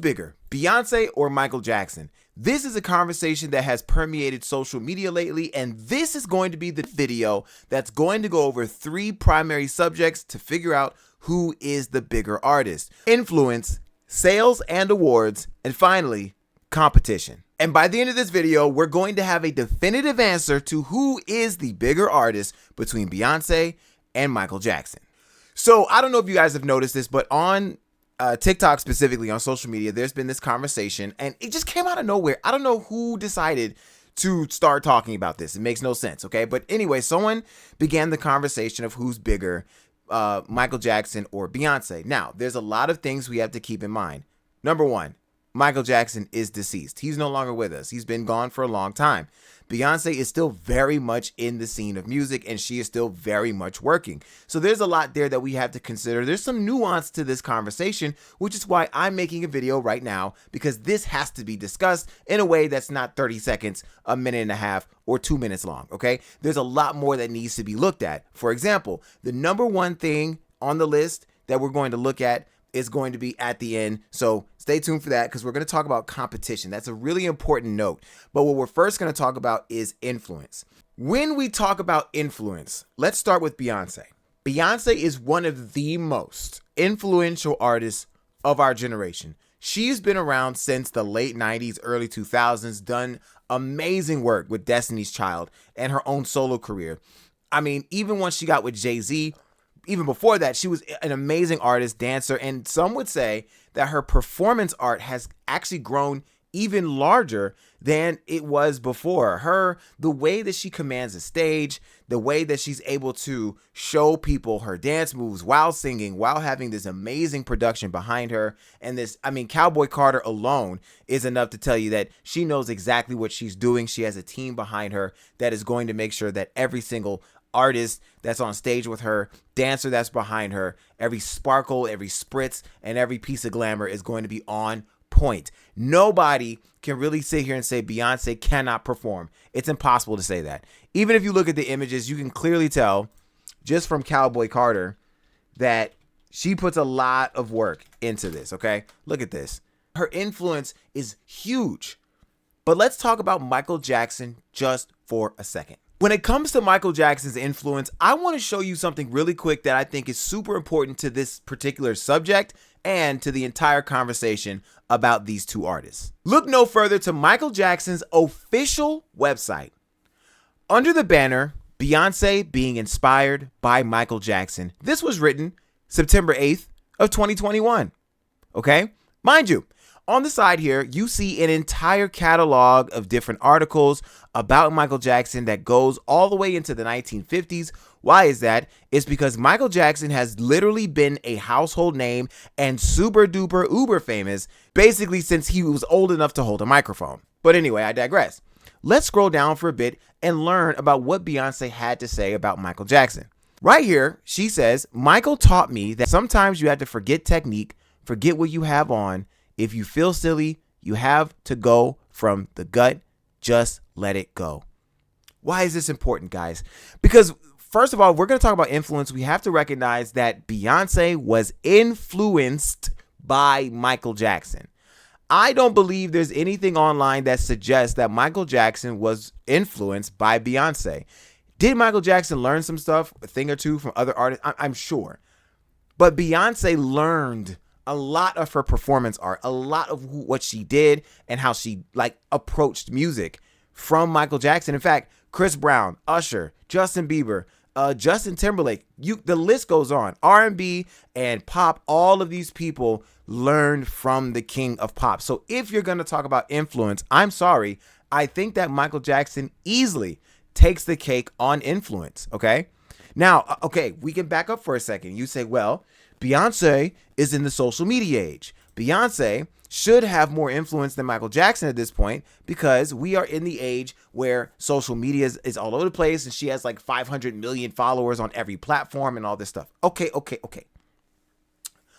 bigger, Beyonce or Michael Jackson? This is a conversation that has permeated social media lately, and this is going to be the video that's going to go over 3 primary subjects to figure out who is the bigger artist: influence, sales and awards, and finally, competition. And by the end of this video, we're going to have a definitive answer to who is the bigger artist between Beyonce and Michael Jackson. So I don't know if you guys have noticed this, but on TikTok, specifically on social media, there's been this conversation and it just came out of nowhere. I don't know who decided to start talking about this. It makes no sense, okay? But anyway, someone began the conversation of who's bigger, Michael Jackson or Beyonce. Now, there's a lot of things we have to keep in mind. Number one, Michael Jackson is deceased. He's no longer with us. He's been gone for a long time. Beyonce is still very much in the scene of music, and she is still very much working. So there's a lot there that we have to consider. There's some nuance to this conversation, which is why I'm making a video right now, because this has to be discussed in a way that's not 30 seconds, a minute and a half, or 2 minutes long, okay? There's a lot more that needs to be looked at. For example, the number one thing on the list that we're going to look at is going to be at the end. So stay tuned for that, because we're going to talk about competition. That's a really important note. But what we're first going to talk about is influence. When we talk about influence, let's start with Beyonce. Beyonce is one of the most influential artists of our generation. She's been around since the late 90s, early 2000s, done amazing work with Destiny's Child and her own solo career. I mean, even once she got with Jay-Z, even before that, she was an amazing artist, dancer, and some would say that her performance art has actually grown even larger than it was before. The way that she commands a stage, the way that she's able to show people her dance moves while singing, while having this amazing production behind her, and Cowboy Carter alone is enough to tell you that she knows exactly what she's doing. She has a team behind her that is going to make sure that every single artist that's on stage with her, dancer that's behind her, every sparkle, every spritz, and every piece of glamour is going to be on point. Nobody can really sit here and say Beyonce cannot perform. It's impossible to say that. Even if you look at the images, you can clearly tell just from Cowboy Carter that she puts a lot of work into this, okay? Look at this. Her influence is huge. But let's talk about Michael Jackson just for a second. When it comes to Michael Jackson's influence, I want to show you something really quick that I think is super important to this particular subject and to the entire conversation about these two artists. Look no further to Michael Jackson's official website. Under the banner, Beyonce being inspired by Michael Jackson. This was written September 8th of 2021. Okay? Mind you, on the side here, you see an entire catalog of different articles about Michael Jackson that goes all the way into the 1950s. Why is that? It's because Michael Jackson has literally been a household name and super duper uber famous basically since he was old enough to hold a microphone. But anyway, I digress. Let's scroll down for a bit and learn about what Beyonce had to say about Michael Jackson. Right here, she says, "Michael taught me that sometimes you have to forget technique, forget what you have on. If you feel silly, you have to go from the gut. Just let it go." Why is this important, guys? Because first of all, if we're going to talk about influence, we have to recognize that Beyonce was influenced by Michael Jackson. I don't believe there's anything online that suggests that Michael Jackson was influenced by Beyonce. Did Michael Jackson learn some stuff, a thing or two from other artists? I'm sure. But Beyonce learned a lot of her performance art, a lot of what she did and how she approached music from Michael Jackson. In fact, Chris Brown, Usher, Justin Bieber, Justin Timberlake, the list goes on. R&B and pop, all of these people learned from the king of pop. So if you're going to talk about influence, I'm sorry, I think that Michael Jackson easily takes the cake on influence, okay? Now, okay, we can back up for a second. You say, well, Beyonce is in the social media age. Beyonce should have more influence than Michael Jackson at this point because we are in the age where social media is all over the place and she has 500 million followers on every platform and all this stuff. Okay.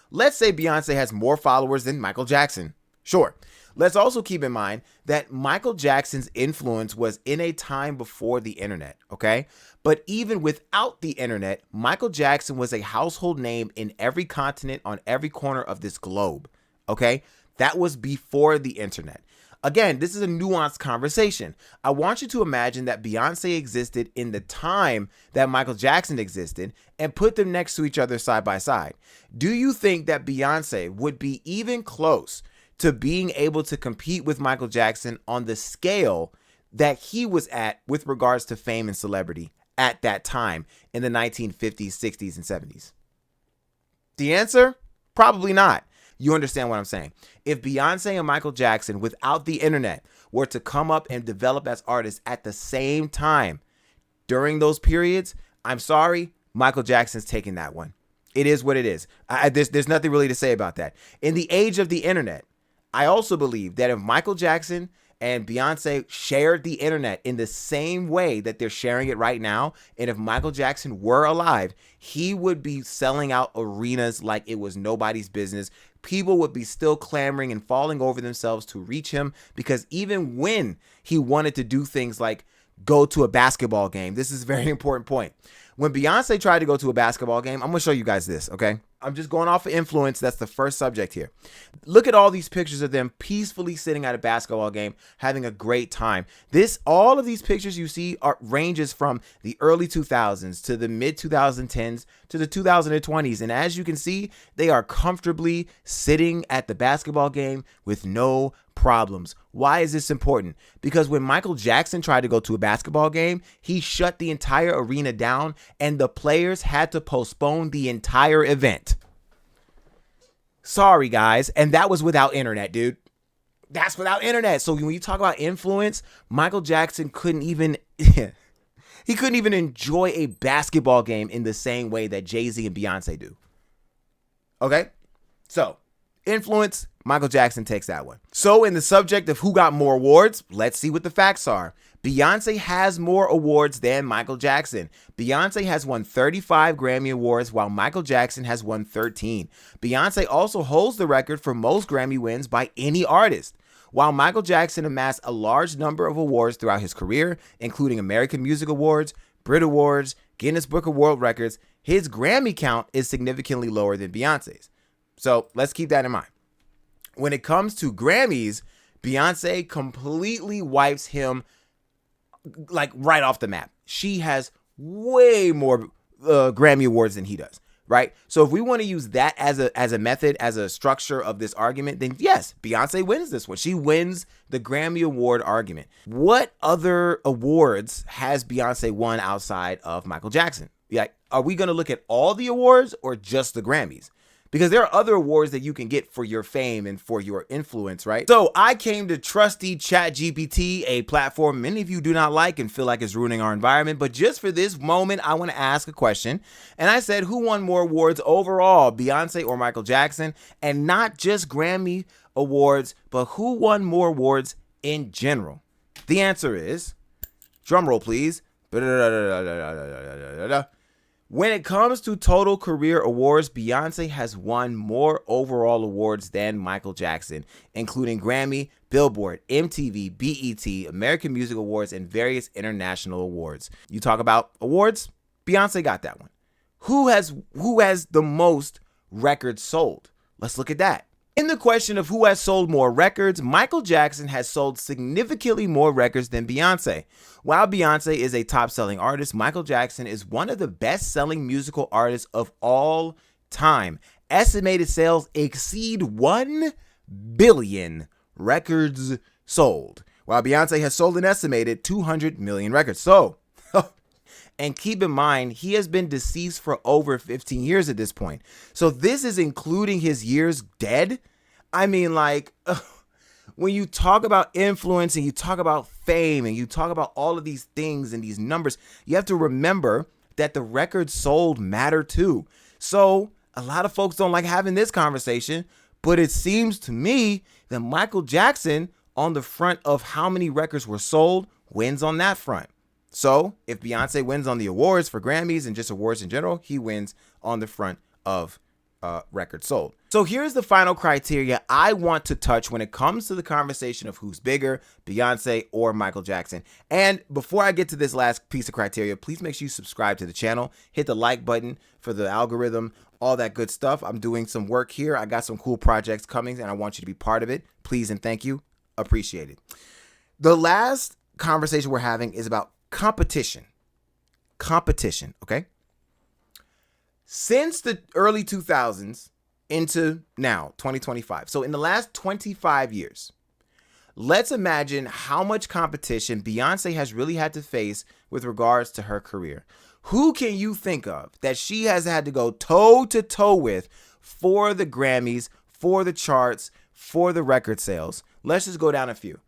Let's say Beyonce has more followers than Michael Jackson. Sure. Let's also keep in mind that Michael Jackson's influence was in a time before the internet, okay? But even without the internet, Michael Jackson was a household name in every continent on every corner of this globe, okay? That was before the internet. Again, this is a nuanced conversation. I want you to imagine that Beyonce existed in the time that Michael Jackson existed and put them next to each other side by side. Do you think that Beyonce would be even close to being able to compete with Michael Jackson on the scale that he was at with regards to fame and celebrity at that time in the 1950s, 60s, and 70s? The answer? Probably not. You understand what I'm saying? If Beyonce and Michael Jackson, without the internet, were to come up and develop as artists at the same time during those periods, I'm sorry, Michael Jackson's taking that one. It is what it is. There's nothing really to say about that. In the age of the internet, I also believe that if Michael Jackson and Beyonce shared the internet in the same way that they're sharing it right now, and if Michael Jackson were alive, he would be selling out arenas like it was nobody's business. People would be still clamoring and falling over themselves to reach him, because even when he wanted to do things like go to a basketball game, this is a very important point. When Beyonce tried to go to a basketball game, I'm going to show you guys this, okay? I'm just going off of influence. That's the first subject here. Look at all these pictures of them peacefully sitting at a basketball game, having a great time. All of these pictures you see ranges from the early 2000s to the mid 2010s to the 2020s. And as you can see, they are comfortably sitting at the basketball game with no problems. Why is this important? Because when Michael Jackson tried to go to a basketball game, he shut the entire arena down and the players had to postpone the entire event. Sorry, guys. And that was without internet, dude. That's without internet. So when you talk about influence, Michael Jackson couldn't even he couldn't even enjoy a basketball game in the same way that Jay-Z and Beyonce do. Okay? So, influence, Michael Jackson takes that one. So in the subject of who got more awards, let's see what the facts are. Beyonce has more awards than Michael Jackson. Beyonce has won 35 Grammy Awards while Michael Jackson has won 13. Beyonce also holds the record for most Grammy wins by any artist. While Michael Jackson amassed a large number of awards throughout his career, including American Music Awards, Brit Awards, Guinness Book of World Records, his Grammy count is significantly lower than Beyonce's. So let's keep that in mind. When it comes to Grammys, Beyonce completely wipes him like right off the map. She has way more Grammy Awards than he does, right? So if we want to use that as a method, as a structure of this argument, then yes, Beyonce wins this one. She wins the Grammy Award argument. What other awards has Beyonce won outside of Michael Jackson? Yeah, are we going to look at all the awards or just the Grammys? Because there are other awards that you can get for your fame and for your influence, right? So I came to trusty ChatGPT, a platform many of you do not like and feel like is ruining our environment. But just for this moment, I want to ask a question. And I said, who won more awards overall, Beyonce or Michael Jackson? And not just Grammy awards, but who won more awards in general? The answer is, drum roll please. When it comes to total career awards, Beyonce has won more overall awards than Michael Jackson, including Grammy, Billboard, MTV, BET, American Music Awards, and various international awards. You talk about awards, Beyonce got that one. Who has the most records sold? Let's look at that. In the question of who has sold more records, Michael Jackson has sold significantly more records than Beyonce. While Beyonce is a top-selling artist, Michael Jackson is one of the best-selling musical artists of all time. Estimated sales exceed 1 billion records sold, while Beyonce has sold an estimated 200 million records. So, and keep in mind, he has been deceased for over 15 years at this point. So this is including his years dead. I mean, like, when you talk about influence and you talk about fame and you talk about all of these things and these numbers, you have to remember that the records sold matter too. So a lot of folks don't like having this conversation, but it seems to me that Michael Jackson, on the front of how many records were sold, wins on that front. So if Beyonce wins on the awards for Grammys and just awards in general, he wins on the front of records sold. So here's the final criteria I want to touch when it comes to the conversation of who's bigger, Beyonce or Michael Jackson. And before I get to this last piece of criteria, please make sure you subscribe to the channel, hit the like button for the algorithm. all that good stuff. I'm doing some work here. I got some cool projects coming, and I want you to be part of it. Please and thank you. Appreciate it. The last conversation we're having is about competition. Competition, okay? Since the early 2000s into now, 2025. So in the last 25 years, let's imagine how much competition Beyonce has really had to face with regards to her career. Who can you think of that she has had to go toe to toe with for the Grammys, for the charts, for the record sales? Let's just go down a few.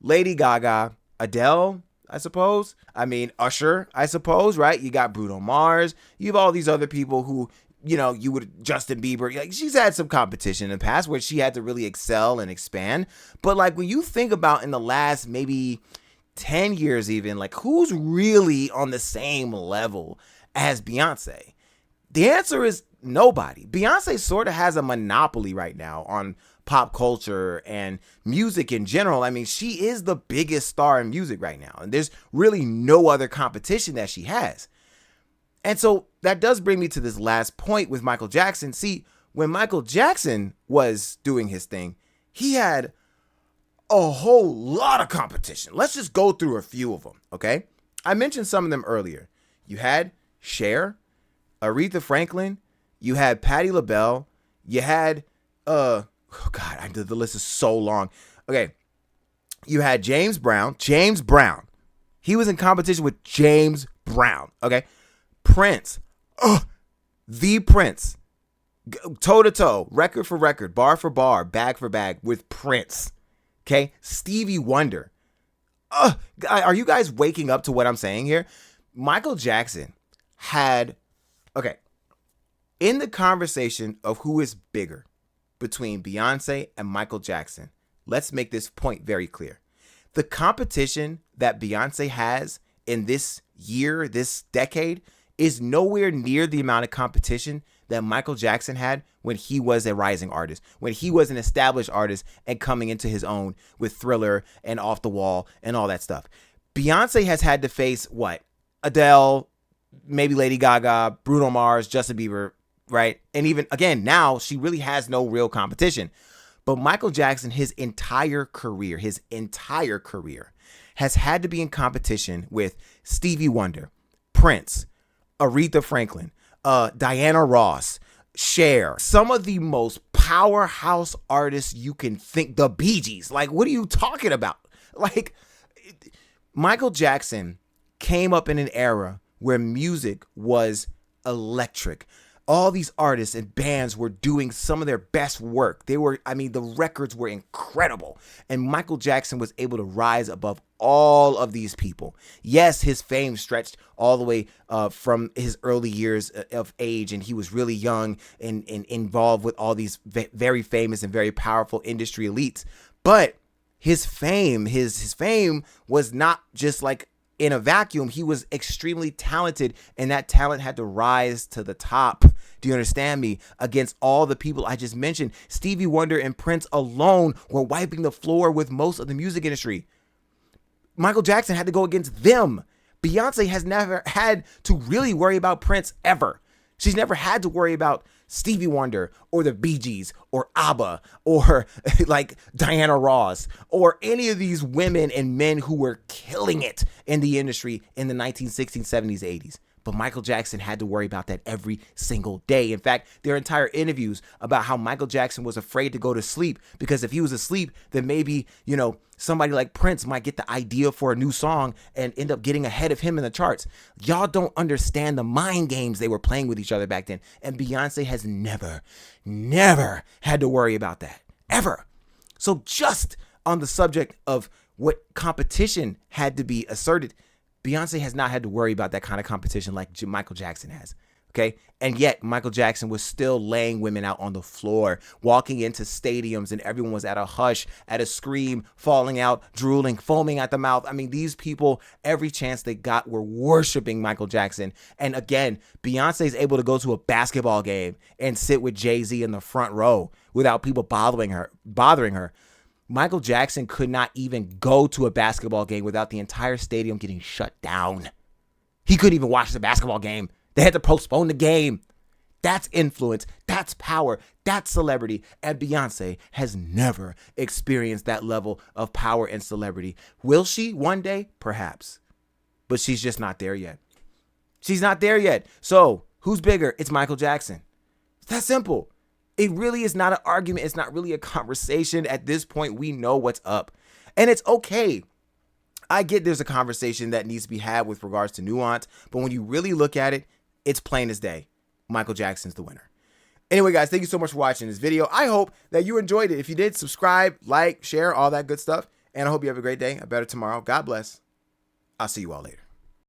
Lady Gaga, Adele, I suppose. I mean, Usher, I suppose, right? You got Bruno Mars. You have all these other people who, you know, you would, Justin Bieber. Like, she's had some competition in the past where she had to really excel and expand. But like when you think about in the last maybe 10 years even, like who's really on the same level as Beyonce? The answer is nobody. Beyonce sort of has a monopoly right now on pop culture and music in general. I mean, she is the biggest star in music right now, and there's really no other competition that she has. And so that does bring me to this last point with Michael Jackson. See, when Michael Jackson was doing his thing, he had a whole lot of competition. Let's just go through a few of them, okay? I mentioned some of them earlier. You had Cher, Aretha Franklin, you had Patti LaBelle, you had, oh God, the list is so long. Okay, you had James Brown. He was in competition with James Brown, okay? Prince, the Prince, toe to toe, record for record, bar for bar, bag for bag with Prince. Okay, Stevie Wonder. Are you guys waking up to what I'm saying here? Michael Jackson had, okay, in the conversation of who is bigger between Beyonce and Michael Jackson, let's make this point very clear. The competition that Beyonce has in this year, this decade, is nowhere near the amount of competition that Michael Jackson had when he was a rising artist, when he was an established artist and coming into his own with Thriller and Off the Wall and all that stuff. Beyonce has had to face what? Adele, maybe Lady Gaga, Bruno Mars, Justin Bieber, right? And even, again, now she really has no real competition. But Michael Jackson, his entire career has had to be in competition with Stevie Wonder, Prince, Aretha Franklin, Diana Ross, Cher, some of the most powerhouse artists you can think, the Bee Gees. Like, what are you talking about? Like, Michael Jackson came up in an era where music was electric. All these artists and bands were doing some of their best work. The records were incredible. And Michael Jackson was able to rise above all of these people. Yes, his fame stretched all the way from his early years of age, and he was really young and involved with all these very famous and very powerful industry elites. But his fame was not just like in a vacuum. He was extremely talented, and that talent had to rise to the top. Do you understand me? Against all the people I just mentioned, Stevie Wonder and Prince alone were wiping the floor with most of the music industry. Michael Jackson had to go against them. Beyonce has never had to really worry about Prince ever. She's never had to worry about Stevie Wonder or the Bee Gees or ABBA or like Diana Ross or any of these women and men who were killing it in the industry in the 1960s, 70s, 80s. But Michael Jackson had to worry about that every single day. In fact, there are entire interviews about how Michael Jackson was afraid to go to sleep because if he was asleep, then maybe, somebody like Prince might get the idea for a new song and end up getting ahead of him in the charts. Y'all don't understand the mind games they were playing with each other back then. And Beyonce has never had to worry about that. Ever. So just on the subject of what competition had to be asserted, Beyonce has not had to worry about that kind of competition like Michael Jackson has, okay? And yet, Michael Jackson was still laying women out on the floor, walking into stadiums, and everyone was at a hush, at a scream, falling out, drooling, foaming at the mouth. I mean, these people, every chance they got, were worshiping Michael Jackson. And again, Beyonce is able to go to a basketball game and sit with Jay-Z in the front row without people bothering her. Michael Jackson could not even go to a basketball game without the entire stadium getting shut down. He couldn't even watch the basketball game. They had to postpone the game. That's influence, that's power, that's celebrity. And Beyonce has never experienced that level of power and celebrity. Will she one day? Perhaps. But she's just not there yet. She's not there yet. So who's bigger? It's Michael Jackson. It's that simple. It really is not an argument. It's not really a conversation. At this point, we know what's up. And it's okay. I get there's a conversation that needs to be had with regards to nuance. But when you really look at it, it's plain as day. Michael Jackson's the winner. Anyway, guys, thank you so much for watching this video. I hope that you enjoyed it. If you did, subscribe, like, share, all that good stuff. And I hope you have a great day, a better tomorrow. God bless. I'll see you all later.